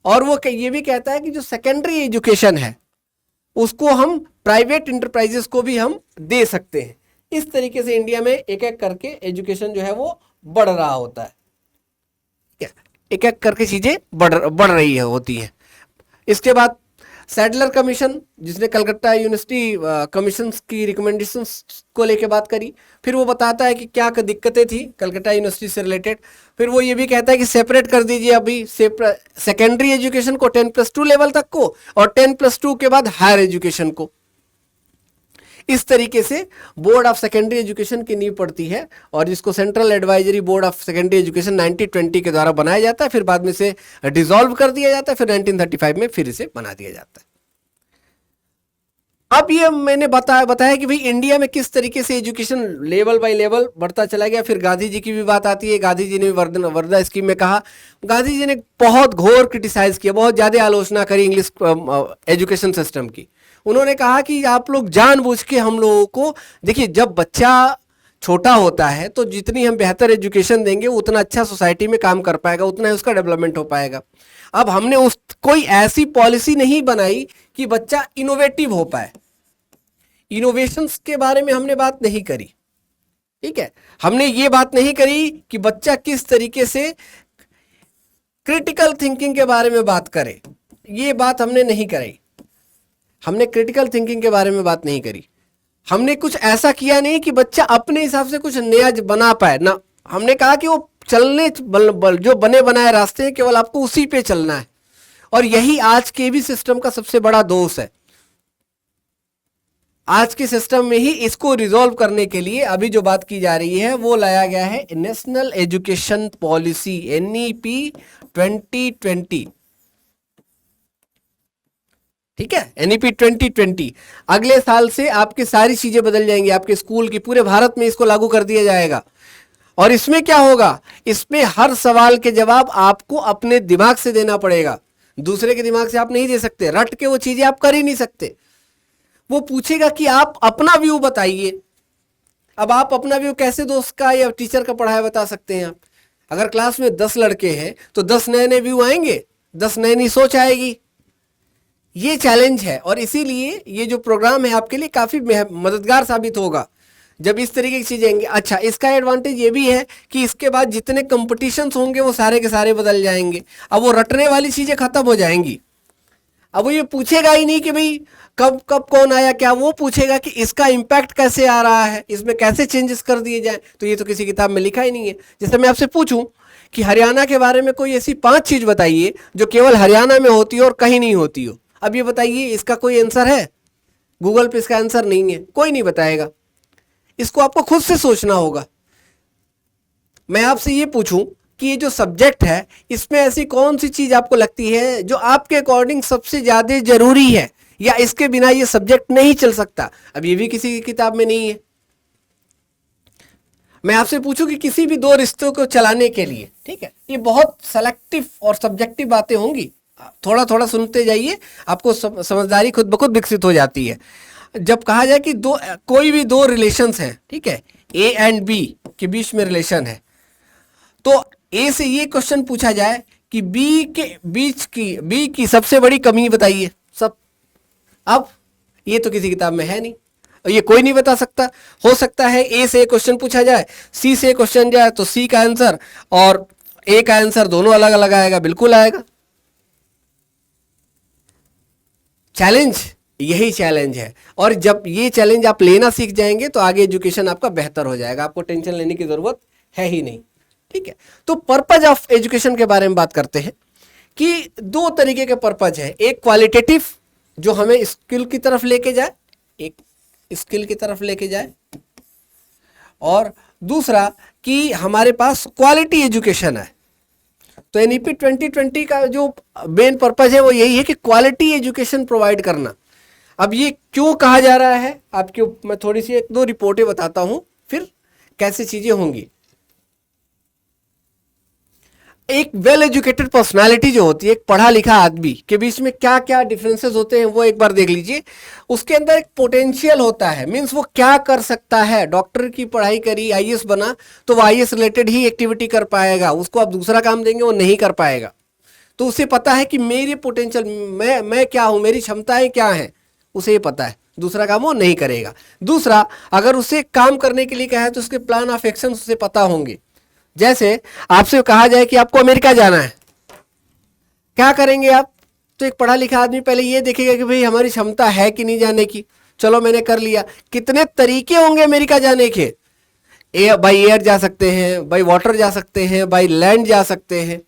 और वो ये भी कहता है कि जो सेकेंडरी एजुकेशन है उसको हम प्राइवेट इंटरप्राइजेस को भी हम दे सकते हैं। इस तरीके से इंडिया में एक एक करके एजुकेशन जो है वो बढ़ रहा होता है, एक एक करके चीजें बढ़ रही है होती है। इसके बाद सैडलर कमीशन, जिसने कलकत्ता यूनिवर्सिटी कमीशन की रिकमेंडेशंस को लेके बात करी। फिर वो बताता है कि क्या दिक्कतें थी कलकत्ता यूनिवर्सिटी से रिलेटेड। फिर वो ये भी कहता है कि सेपरेट कर दीजिए अभी सेकेंडरी एजुकेशन को 10+2 लेवल तक को, और 10+2 के बाद हायर एजुकेशन को। इस तरीके से बोर्ड ऑफ सेकेंडरी एजुकेशन की नींव पड़ती है, और जिसको central advisory board of secondary education 1920 के द्वारा बनाया जाता है। फिर बाद में से डिसॉल्व कर दिया जाता है, फिर 1935 में फिर इसे बना दिया जाता है। अब ये मैंने बताया कि भाई इंडिया में किस तरीके से एजुकेशन लेवल बाय लेवल बढ़ता चला गया। फिर गांधी जी की भी बात आती है। गांधी जी ने वर्धा स्कीम में कहा, गांधी जी ने बहुत घोर क्रिटिसाइज किया, बहुत ज्यादा आलोचना करी इंग्लिश एजुकेशन सिस्टम की। उन्होंने कहा कि आप लोग जानबूझ के हम लोगों को, देखिए जब बच्चा छोटा होता है तो जितनी हम बेहतर एजुकेशन देंगे उतना अच्छा सोसाइटी में काम कर पाएगा, उतना ही उसका डेवलपमेंट हो पाएगा। अब हमने कोई ऐसी पॉलिसी नहीं बनाई कि बच्चा इनोवेटिव हो पाए, इनोवेशंस के बारे में हमने बात नहीं करी, ठीक है। हमने ये बात नहीं करी कि बच्चा किस तरीके से क्रिटिकल थिंकिंग के बारे में बात करे, ये बात हमने नहीं करी। हमने क्रिटिकल थिंकिंग के बारे में बात नहीं करी। हमने कुछ ऐसा किया नहीं कि बच्चा अपने हिसाब से कुछ नया बना पाए ना। हमने कहा कि वो चलने जो बने बनाए रास्ते हैं केवल आपको उसी पे चलना है, और यही आज के भी सिस्टम का सबसे बड़ा दोष है। आज के सिस्टम में ही इसको रिजॉल्व करने के लिए अभी जो बात की जा रही है वो लाया गया है नेशनल एजुकेशन पॉलिसी NEP 2020, ठीक है। NEP 2020 अगले साल से आपकी सारी चीजें बदल जाएंगी, आपके स्कूल की, पूरे भारत में इसको लागू कर दिया जाएगा। और इसमें क्या होगा, इसमें हर सवाल के जवाब आपको अपने दिमाग से देना पड़ेगा, दूसरे के दिमाग से आप नहीं दे सकते, रट के वो चीजें आप कर ही नहीं सकते। वो पूछेगा कि आप अपना व्यू बताइए। अब आप अपना व्यू कैसे दोस्त का या टीचर का पढ़ाया बता सकते हैं आप? अगर क्लास में 10 लड़के हैं तो 10 नए नए व्यू आएंगे, 10 नई नई सोच आएगी। ये चैलेंज है, और इसीलिए ये जो प्रोग्राम है आपके लिए काफी मददगार साबित होगा जब इस तरीके की चीजें आएंगी। अच्छा, इसका एडवांटेज ये भी है कि इसके बाद जितने कंपटीशंस होंगे वो सारे के सारे बदल जाएंगे। अब वो रटने वाली चीजें खत्म हो जाएंगी। अब वो ये पूछेगा ही नहीं कि भाई कब कब कौन आया क्या, वो पूछेगा कि इसका इम्पैक्ट कैसे आ रहा है, इसमें कैसे चेंजेस कर दिए जाए। तो ये तो किसी किताब में लिखा ही नहीं है। जैसे मैं आपसे पूछूं कि हरियाणा के बारे में कोई ऐसी 5 चीज बताइए जो केवल हरियाणा में होती हो और कहीं नहीं होती हो। अब ये बताइए, इसका कोई आंसर है? गूगल पे इसका आंसर नहीं है, कोई नहीं बताएगा। इसको आपको खुद से सोचना होगा। मैं आपसे ये पूछूं कि ये जो सब्जेक्ट है इसमें ऐसी कौन सी चीज आपको लगती है जो आपके अकॉर्डिंग सबसे ज्यादा जरूरी है, या इसके बिना ये सब्जेक्ट नहीं चल सकता? अब ये भी किसी की किताब में नहीं है। मैं आपसे पूछूं कि किसी भी 2 रिश्तों को चलाने के लिए, ठीक है, ये बहुत सेलेक्टिव और सब्जेक्टिव बातें होंगी, थोड़ा थोड़ा सुनते जाइए, आपको समझदारी खुद ब खुद विकसित हो जाती है। जब कहा जाए कि कोई भी 2 रिलेशंस हैं, ठीक है, A एंड B के बीच में रिलेशन है, तो ए से ये क्वेश्चन पूछा जाए कि बी की सबसे बड़ी कमी बताइए सब, अब ये तो किसी किताब में है नहीं और ये कोई नहीं बता सकता। हो सकता है ए से क्वेश्चन पूछा जाए, सी से क्वेश्चन जाए तो सी का आंसर और ए का आंसर दोनों अलग अलग आएगा, बिल्कुल आएगा। चैलेंज, यही चैलेंज है। और जब ये चैलेंज आप लेना सीख जाएंगे तो आगे एजुकेशन आपका बेहतर हो जाएगा, आपको टेंशन लेने की जरूरत है ही नहीं। ठीक है, तो पर्पज ऑफ एजुकेशन के बारे में बात करते हैं कि दो तरीके के पर्पज है। एक क्वालिटेटिव जो हमें स्किल की तरफ लेके जाए, एक स्किल की तरफ लेके जाए, और दूसरा कि हमारे पास क्वालिटी एजुकेशन है। तो एनईपी 2020 का जो मेन पर्पज है वो यही है कि क्वालिटी एजुकेशन प्रोवाइड करना। अब ये क्यों कहा जा रहा है आपके, मैं थोड़ी सी एक दो रिपोर्टें बताता हूं फिर कैसे चीजें होंगी। एक वेल एजुकेटेड पर्सनालिटी जो होती है, एक पढ़ा लिखा आदमी के बीच में क्या क्या डिफरेंसेस होते हैं वो एक बार देख लीजिए। उसके अंदर एक पोटेंशियल होता है, मीन्स वो क्या कर सकता है। डॉक्टर की पढ़ाई करी, आईएएस बना तो वो आईएएस रिलेटेड ही एक्टिविटी कर पाएगा, उसको आप दूसरा काम देंगे वो नहीं कर पाएगा। तो उसे पता है कि मेरी पोटेंशियल, मैं क्या हूं, मेरी क्षमताएं क्या हैं, उसे ये पता है, दूसरा काम वो नहीं करेगा। दूसरा, अगर उसे काम करने के लिए कहा है तो उसके प्लान ऑफ एक्शन उसे पता होंगे। जैसे आपसे कहा जाए कि आपको अमेरिका जाना है, क्या करेंगे आप? तो एक पढ़ा लिखा आदमी पहले ये देखेगा कि भाई हमारी क्षमता है कि नहीं जाने की। चलो मैंने कर लिया, कितने तरीके होंगे अमेरिका जाने के। बाई एयर जा सकते हैं, बाई वाटर जा सकते हैं, बाई लैंड जा सकते हैं।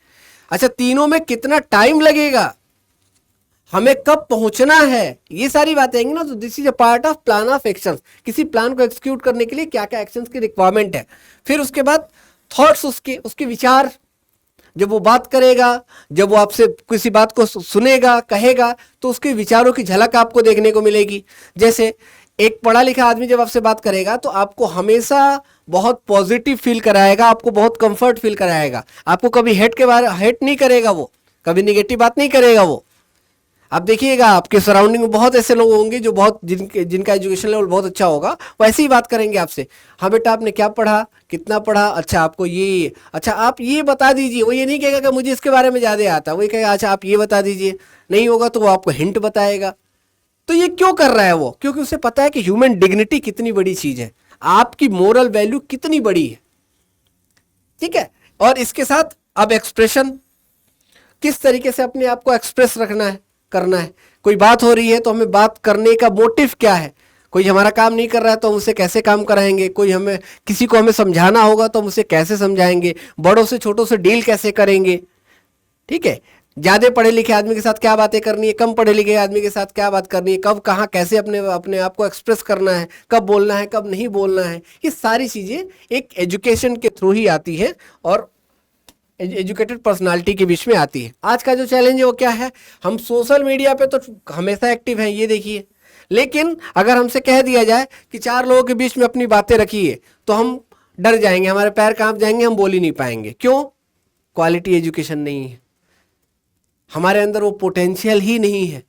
अच्छा, तीनों में कितना टाइम लगेगा, हमें कब पहुंचना है, ये सारी बातें आएंगी ना। तो this is a part of plan of action. किसी प्लान को एक्सिक्यूट करने के लिए क्या क्या एक्शंस की रिक्वायरमेंट है। फिर उसके बाद थॉट्स, उसके विचार, जब वो बात करेगा, जब वो आपसे किसी बात को सुनेगा, कहेगा, तो उसके विचारों की झलक आपको देखने को मिलेगी। जैसे एक पढ़ा लिखा आदमी जब आपसे बात करेगा तो आपको हमेशा बहुत पॉजिटिव फील कराएगा, आपको बहुत कंफर्ट फील कराएगा, आपको कभी हेट नहीं करेगा, वो कभी निगेटिव बात नहीं करेगा वो। आप देखिएगा आपके सराउंडिंग में बहुत ऐसे लोग होंगे जो बहुत जिनका एजुकेशन लेवल बहुत अच्छा होगा, वो ऐसे ही बात करेंगे आपसे। हाँ बेटा आपने क्या पढ़ा, कितना पढ़ा, अच्छा आपको ये, अच्छा आप ये बता दीजिए। वो ये नहीं कहेगा कि मुझे इसके बारे में ज़्यादा आता, वो कहेगा अच्छा आप ये बता दीजिए। नहीं होगा तो वो आपको हिंट बताएगा। तो ये क्यों कर रहा है वो? क्योंकि उसे पता है कि ह्यूमन डिग्निटी कितनी बड़ी चीज़ है, आपकी मोरल वैल्यू कितनी बड़ी है। ठीक है, और इसके साथ अब एक्सप्रेशन, किस तरीके से अपने आप को एक्सप्रेस रखना है, करना है। कोई बात हो रही है तो हमें बात करने का मोटिव क्या है। कोई हमारा काम नहीं कर रहा है तो हम उसे कैसे काम कराएंगे। कोई हमें, किसी को हमें समझाना होगा तो हम उसे कैसे समझाएंगे, बड़ों से छोटों से डील कैसे करेंगे। ठीक है, ज़्यादा पढ़े लिखे आदमी के साथ क्या बातें करनी है, कम पढ़े लिखे आदमी के साथ क्या बात करनी है, कब कहाँ कैसे अपने अपने आप को एक्सप्रेस करना है, कब बोलना है कब नहीं बोलना है। ये सारी चीज़ें एक एजुकेशन के थ्रू ही आती है और एजुकेटेड पर्सनालिटी के बीच में आती है। आज का जो चैलेंज है वो क्या है, हम सोशल मीडिया पे तो हमेशा एक्टिव हैं, ये देखिए, लेकिन अगर हमसे कह दिया जाए कि 4 लोगों के बीच में अपनी बातें रखिए तो हम डर जाएंगे, हमारे पैर कांप जाएंगे, हम बोल ही नहीं पाएंगे। क्यों? क्वालिटी एजुकेशन नहीं है, हमारे अंदर वो पोटेंशियल ही नहीं है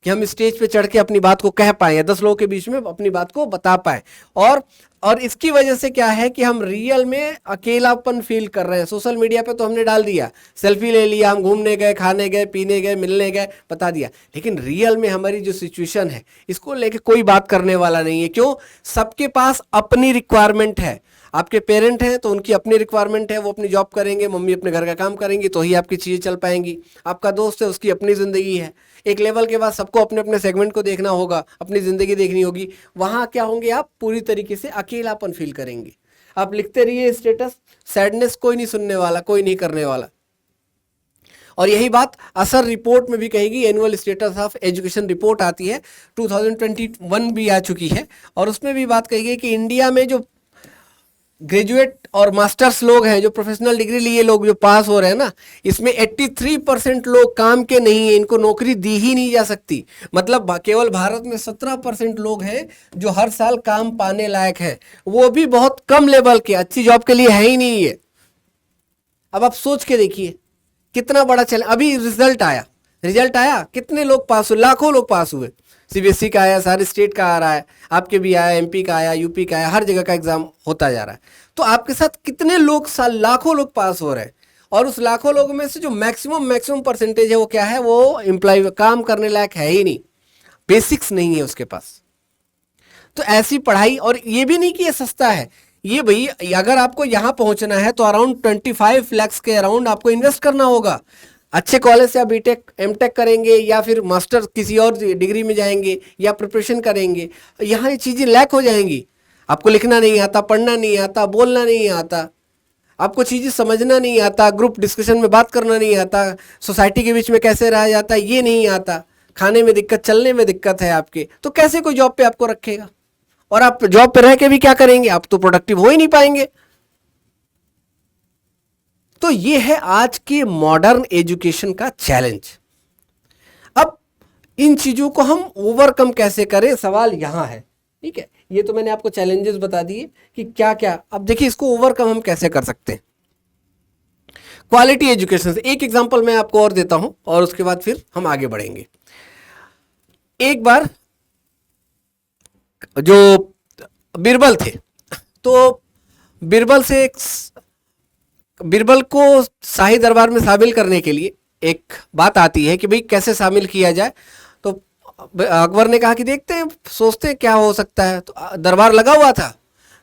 कि हम स्टेज पे चढ़ के अपनी बात को कह पाए या 10 लोगों के बीच में अपनी बात को बता पाए। और इसकी वजह से क्या है कि हम रियल में अकेलापन फील कर रहे हैं। सोशल मीडिया पे तो हमने डाल दिया, सेल्फी ले लिया, हम घूमने गए, खाने गए, पीने गए, मिलने गए, बता दिया, लेकिन रियल में हमारी जो सिचुएशन है इसको लेके कोई बात करने वाला नहीं है। क्यों? सबके पास अपनी रिक्वायरमेंट है। आपके पेरेंट हैं तो उनकी अपनी रिक्वायरमेंट है, वो अपनी जॉब करेंगे, मम्मी अपने घर का काम करेंगी तो ही आपकी चीज़ें चल पाएंगी। आपका दोस्त है, उसकी अपनी ज़िंदगी है। एक लेवल के बाद सबको अपने अपने सेगमेंट को देखना होगा, अपनी ज़िंदगी देखनी होगी। वहाँ क्या होंगे, आप पूरी तरीके से अकेलापन फील करेंगे। आप लिखते रहिए स्टेटस, सैडनेस कोई नहीं सुनने वाला, कोई नहीं करने वाला। और यही बात असर रिपोर्ट में भी कहेगी। Annual status of education report आती है, 2021 भी आ चुकी है, और उसमें भी बात कही गई कि इंडिया में जो ग्रेजुएट और मास्टर्स लोग हैं, जो प्रोफेशनल डिग्री लिए लोग जो पास हो रहे हैं ना, इसमें 83% लोग काम के नहीं है, इनको नौकरी दी ही नहीं जा सकती। मतलब केवल भारत में 17% लोग हैं जो हर साल काम पाने लायक हैं, वो भी बहुत कम लेवल के, अच्छी जॉब के लिए है ही नहीं ये। अब आप सोच के देखिए कितना बड़ा चैलेंज। अभी रिजल्ट आया, कितने लोग पास हुए? लाखों लोग पास हुए। सीबीएसई का आया, सारे स्टेट का आ रहा है, आपके भी आया, एमपी का आया, यूपी का आया, हर जगह का एग्जाम होता जा रहा है। तो आपके साथ कितने लोग, साल लाखों लोग पास हो रहे हैं, और उस लाखों लोगों में से जो मैक्सिमम परसेंटेज है वो क्या है, वो एम्प्लॉय, काम करने लायक है ही नहीं, बेसिक्स नहीं है उसके पास। तो ऐसी पढ़ाई, और ये भी नहीं कि ये सस्ता है, ये भाई अगर आपको यहाँ पहुंचना है तो अराउंड 25 लाख के अराउंड आपको इन्वेस्ट करना होगा। अच्छे कॉलेज से आप बीटेक एमटेक करेंगे या फिर मास्टर किसी और डिग्री में जाएंगे या प्रिपरेशन करेंगे, यहाँ ये चीज़ें लैक हो जाएंगी। आपको लिखना नहीं आता, पढ़ना नहीं आता, बोलना नहीं आता, आपको चीज़ें समझना नहीं आता, ग्रुप डिस्कशन में बात करना नहीं आता, सोसाइटी के बीच में कैसे रहा जाता है ये नहीं आता, खाने में दिक्कत, चलने में दिक्कत है आपके, तो कैसे कोई जॉब पे आपको रखेगा? और आप जॉब पे रह के भी क्या करेंगे, आप तो प्रोडक्टिव हो ही नहीं पाएंगे। तो ये है आज के मॉडर्न एजुकेशन का चैलेंज। अब इन चीजों को हम ओवरकम कैसे करें, सवाल यहां है। ठीक है, ये तो मैंने आपको चैलेंजेस बता दिए कि क्या क्या। अब देखिए इसको ओवरकम हम कैसे कर सकते हैं। क्वालिटी एजुकेशन से एक एग्जांपल मैं आपको और देता हूं और उसके बाद फिर हम आगे बढ़ेंगे। एक बार जो बीरबल थे, तो बीरबल को शाही दरबार में शामिल करने के लिए एक बात आती है कि भाई कैसे शामिल किया जाए। तो अकबर ने कहा कि देखते हैं, सोचते हैं क्या हो सकता है। तो दरबार लगा हुआ था,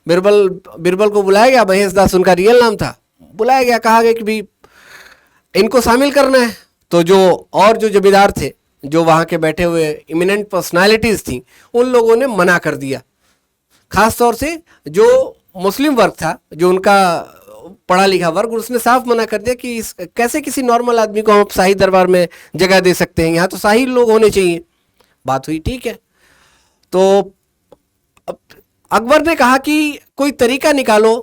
बीरबल को बुलाया गया, महेश दास उनका रियल नाम था, बुलाया गया, कहा गया कि भाई इनको शामिल करना है। तो जो जमींदार थे, जो वहाँ के बैठे हुए इमिनेंट पर्सनालिटीज थी, उन लोगों ने मना कर दिया। खास तौर से जो मुस्लिम वर्ग था, जो उनका पढ़ा लिखा वर्ग, उसने साफ मना कर दिया कि कैसे किसी नॉर्मल आदमी को हम शाही दरबार में जगह दे सकते हैं, यहाँ तो शाही लोग होने चाहिए। बात हुई, ठीक है। तो अकबर ने कहा कि कोई तरीका निकालो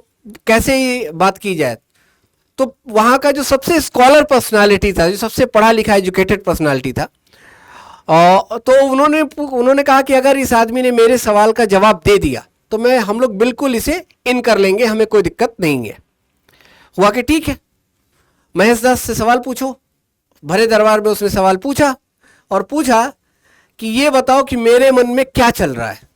कैसे बात की जाए। तो वहाँ का जो सबसे स्कॉलर पर्सनालिटी था, जो सबसे पढ़ा लिखा एजुकेटेड पर्सनालिटी था, तो उन्होंने कहा कि अगर इस आदमी ने मेरे सवाल का जवाब दे दिया तो हम लोग बिल्कुल इसे इन कर लेंगे, हमें कोई दिक्कत नहीं है। हुआ कि ठीक है, महेश दास से सवाल पूछो। भरे दरबार में उसने सवाल पूछा और पूछा कि ये बताओ कि मेरे मन में क्या चल रहा है।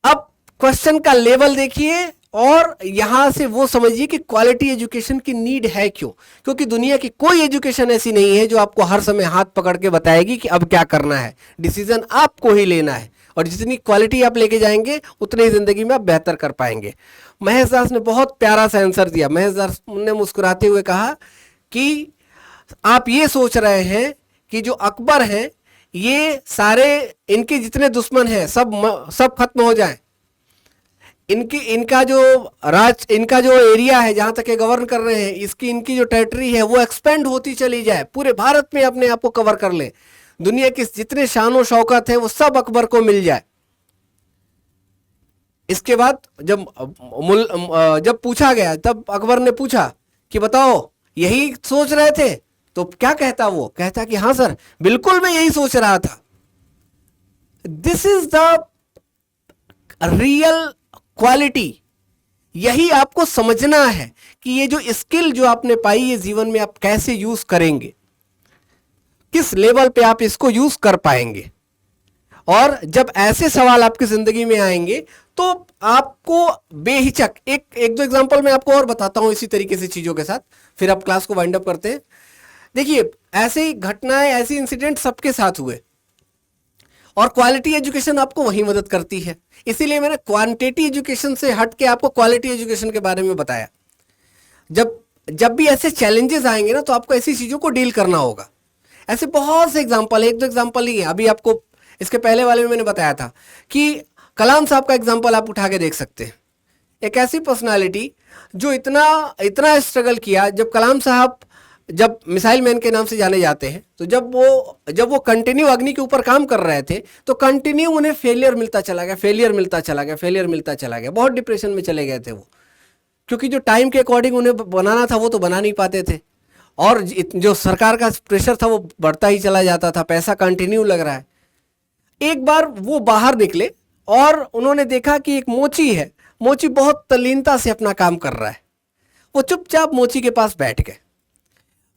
अब क्वेश्चन का लेवल देखिए और यहां से वो समझिए कि क्वालिटी एजुकेशन की नीड है क्यों। क्योंकि दुनिया की कोई एजुकेशन ऐसी नहीं है जो आपको हर समय हाथ पकड़ के बताएगी कि अब क्या करना है। डिसीजन आपको ही लेना है, और जितनी क्वालिटी आप लेके जाएंगे उतनी ही जिंदगी में आप बेहतर कर पाएंगे। महेश दास ने बहुत प्यारा सा आंसर दिया। महेश दास ने मुस्कुराते हुए कहा कि आप ये सोच रहे हैं कि जो अकबर हैं, ये सारे, इनके जितने दुश्मन हैं सब खत्म हो जाएं, इनका जो एरिया है जहां तक ये गवर्न कर रहे हैं, इनकी जो टेरिटरी है वो एक्सपेंड होती चली जाए, पूरे भारत में अपने आप को कवर कर ले, दुनिया के जितने शान और शौकत है वो सब अकबर को मिल जाए। इसके बाद जब पूछा गया, तब अकबर ने पूछा कि बताओ यही सोच रहे थे? तो क्या कहता वो? कहता कि हाँ सर, बिल्कुल मैं यही सोच रहा था। This is the real quality. यही आपको समझना है कि ये जो स्किल जो आपने पाई, ये जीवन में आप कैसे यूज करेंगे, किस लेवल पे आप इसको यूज कर पाएंगे। और जब ऐसे सवाल आपकी जिंदगी में आएंगे तो आपको बेहिचक, एक दो एग्जांपल मैं आपको और बताता हूं इसी तरीके से चीजों के साथ, फिर आप क्लास को वाइंड अप करते हैं। देखिए, ऐसे ही घटनाएं, ऐसे इंसिडेंट सबके साथ हुए, और क्वालिटी एजुकेशन आपको वही मदद करती है। इसीलिए मैंने क्वांटिटी एजुकेशन से हट के आपको क्वालिटी एजुकेशन के बारे में बताया। जब भी ऐसे चैलेंजेस आएंगे ना, तो आपको ऐसी चीजों को डील करना होगा। ऐसे बहुत से एग्जांपल, एक दो एग्जांपल ही है। अभी आपको इसके पहले वाले में मैंने बताया था कि कलाम साहब का एग्जांपल आप उठा के देख सकते हैं। एक ऐसी पर्सनालिटी जो इतना स्ट्रगल किया। जब कलाम साहब जब मिसाइल मैन के नाम से जाने जाते हैं, तो जब वो कंटिन्यू अग्नि के ऊपर काम कर रहे थे, तो कंटिन्यू उन्हें फेलियर मिलता चला गया, फेलियर मिलता चला गया। बहुत डिप्रेशन में चले गए थे वो, क्योंकि जो टाइम के अकॉर्डिंग उन्हें बनाना था वो तो बना नहीं पाते थे, और जो सरकार का प्रेशर था वो बढ़ता ही चला जाता था, पैसा कंटिन्यू लग रहा है। एक बार वो बाहर निकले और उन्होंने देखा कि एक मोची है, मोची बहुत तल्लीनता से अपना काम कर रहा है। वो चुपचाप मोची के पास बैठ गए।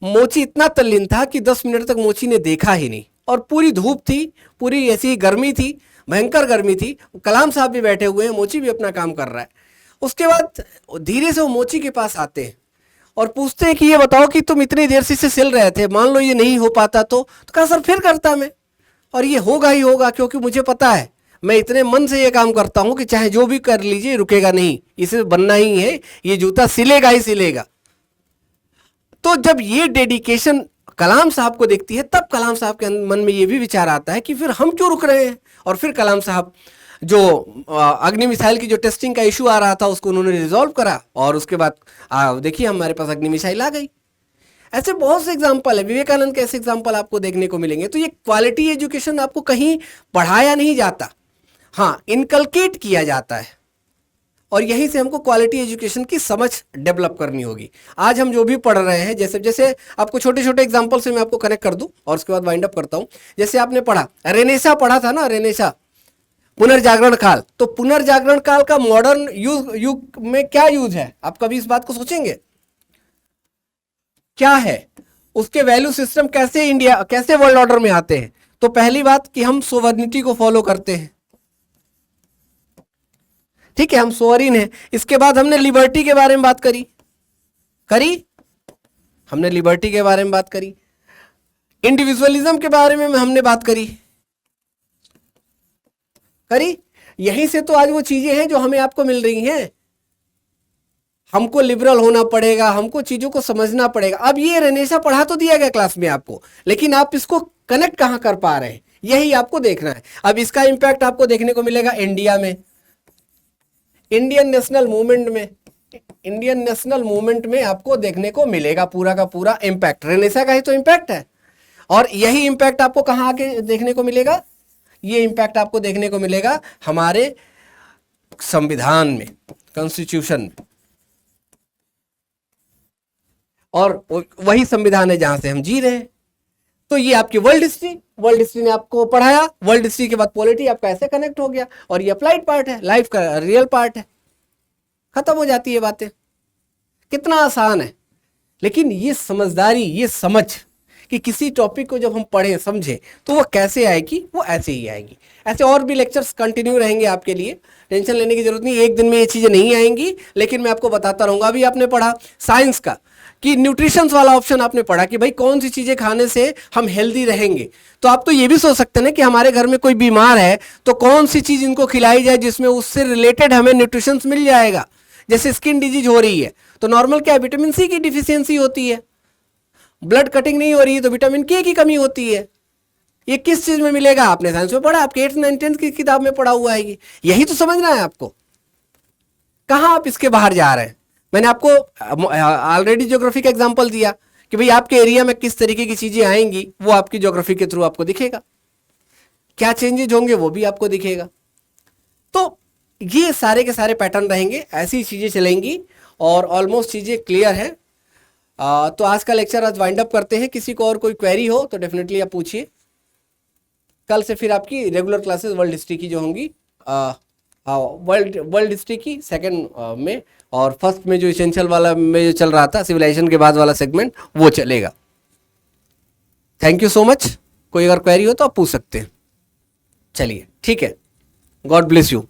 मोची इतना तल्लीन था कि 10 मिनट तक मोची ने देखा ही नहीं, और पूरी धूप थी, पूरी ऐसी गर्मी थी, भयंकर गर्मी थी। कलाम साहब भी बैठे हुए हैं, मोची भी अपना काम कर रहा है। उसके बाद धीरे से वो मोची के पास आते हैं और पूछते हैं कि ये बताओ कि तुम इतनी देर से इसे सिल रहे थे, मान लो ये नहीं हो पाता तो कहा सर फिर करता मैं, और ये होगा ही होगा, क्योंकि मुझे पता है, मैं इतने मन से ये काम करता हूं कि चाहे जो भी कर लीजिए रुकेगा नहीं, इसे बनना ही है, ये जूता सिलेगा ही सिलेगा। तो जब ये डेडिकेशन कलाम साहब को देखती है, तब कलाम साहब के मन में ये भी विचार आता है कि फिर हम क्यों रुक रहे हैं। और फिर कलाम साहब जो अग्नि मिसाइल की जो टेस्टिंग का इशू आ रहा था उसको उन्होंने रिजॉल्व करा, और उसके बाद देखिए हमारे पास अग्नि मिसाइल आ गई। ऐसे बहुत से एग्जाम्पल है, विवेकानंद के ऐसे एग्जाम्पल आपको देखने को मिलेंगे। तो ये क्वालिटी एजुकेशन आपको कहीं पढ़ाया नहीं जाता, हाँ इनकलकेट किया जाता है, और यहीं से हमको क्वालिटी एजुकेशन की समझ डेवलप करनी होगी। आज हम जो भी पढ़ रहे हैं, जैसे जैसे आपको छोटे छोटे एग्जाम्पल से मैं आपको कनेक्ट कर दूं और उसके बाद वाइंड अप करता हूं। जैसे आपने पढ़ा रेनेसा, पढ़ा था ना रेनेसा, पुनर्जागरण काल। तो पुनर्जागरण काल का मॉडर्न युग में क्या यूज है, आप कभी इस बात को सोचेंगे क्या है, उसके वैल्यू सिस्टम कैसे इंडिया, कैसे वर्ल्ड ऑर्डर में आते हैं। तो पहली बात कि हम सोवर्निटी को फॉलो करते हैं, ठीक है, हम सोवरिन हैं। इसके बाद हमने लिबर्टी के बारे में बात करी, हमने लिबर्टी के बारे में बात करी, इंडिविजुअलिज्म के बारे में हमने बात करी। यहीं से तो आज वो चीजें हैं जो हमें आपको मिल रही हैं। हमको लिबरल होना पड़ेगा, हमको चीजों को समझना पड़ेगा। अब ये रेनेसा पढ़ा तो दिया गया क्लास में आपको, लेकिन आप इसको कनेक्ट कहां कर पा रहे हैं, यही आपको देखना है। अब इसका इंपैक्ट आपको देखने को मिलेगा इंडिया में, इंडियन नेशनल मूवमेंट में आपको देखने को मिलेगा पूरा का पूरा इंपैक्ट। रेनेसा का ही तो इंपैक्ट है, और यही इंपैक्ट आपको कहां आके देखने को मिलेगा, ये इंपैक्ट आपको देखने को मिलेगा हमारे संविधान में, कॉन्स्टिट्यूशन में। और वही संविधान है जहां से हम जी रहे हैं। तो ये आपकी वर्ल्ड हिस्ट्री ने आपको पढ़ाया। वर्ल्ड हिस्ट्री के बाद पॉलिटी आपका ऐसे कनेक्ट हो गया, और ये अप्लाइड पार्ट है, लाइफ का रियल पार्ट है, खत्म हो जाती है बातें। कितना आसान है, लेकिन ये समझदारी, ये समझ कि किसी टॉपिक को जब हम पढ़ें समझें तो वो कैसे आएगी, वो ऐसे ही आएगी। ऐसे और भी लेक्चर्स कंटिन्यू रहेंगे आपके लिए, टेंशन लेने की जरूरत नहीं, एक दिन में ये चीजें नहीं आएंगी, लेकिन मैं आपको बताता रहूंगा। अभी आपने पढ़ा साइंस का कि न्यूट्रिशंस वाला ऑप्शन आपने पढ़ा कि भाई कौन सी चीजें खाने से हम हेल्दी रहेंगे। तो आप तो ये भी सोच सकते हैं ना कि हमारे घर में कोई बीमार है तो कौन सी चीज इनको खिलाई जाए जिसमें उससे रिलेटेड हमें न्यूट्रिशंस मिल जाएगा। जैसे स्किन डिजीज हो रही है तो नॉर्मल क्या है, विटामिन सी की डिफिशियंसी होती है, ब्लड कटिंग नहीं हो रही है तो विटामिन के की कमी होती है। ये किस चीज में मिलेगा, आपने साइंस में पढ़ा, आपके 8th 9th 10th की किताब में पढ़ा हुआ है। यही तो समझना है आपको, कहां आप इसके बाहर जा रहे हैं। मैंने आपको ऑलरेडी ज्योग्राफी का एग्जांपल दिया कि भाई आपके एरिया में किस तरीके की चीजें आएंगी, वो आपकी ज्योग्राफी के थ्रू आपको दिखेगा, क्या चेंजेज होंगे वो भी आपको दिखेगा। तो ये सारे के सारे पैटर्न रहेंगे, ऐसी चीजें चलेंगी, और ऑलमोस्ट चीजें क्लियर है। तो आज का लेक्चर आज वाइंड अप करते हैं। किसी को और कोई क्वेरी हो तो डेफिनेटली आप पूछिए। कल से फिर आपकी रेगुलर क्लासेस वर्ल्ड हिस्ट्री की जो होंगी, वर्ल्ड हिस्ट्री की सेकंड में, और फर्स्ट में जो इसेंशियल वाला में जो चल रहा था सिविलाइजेशन के बाद वाला सेगमेंट, वो चलेगा। Thank you so much. कोई अगर क्वेरी हो तो आप पूछ सकते हैं। चलिए ठीक है, गॉड ब्लेस यू।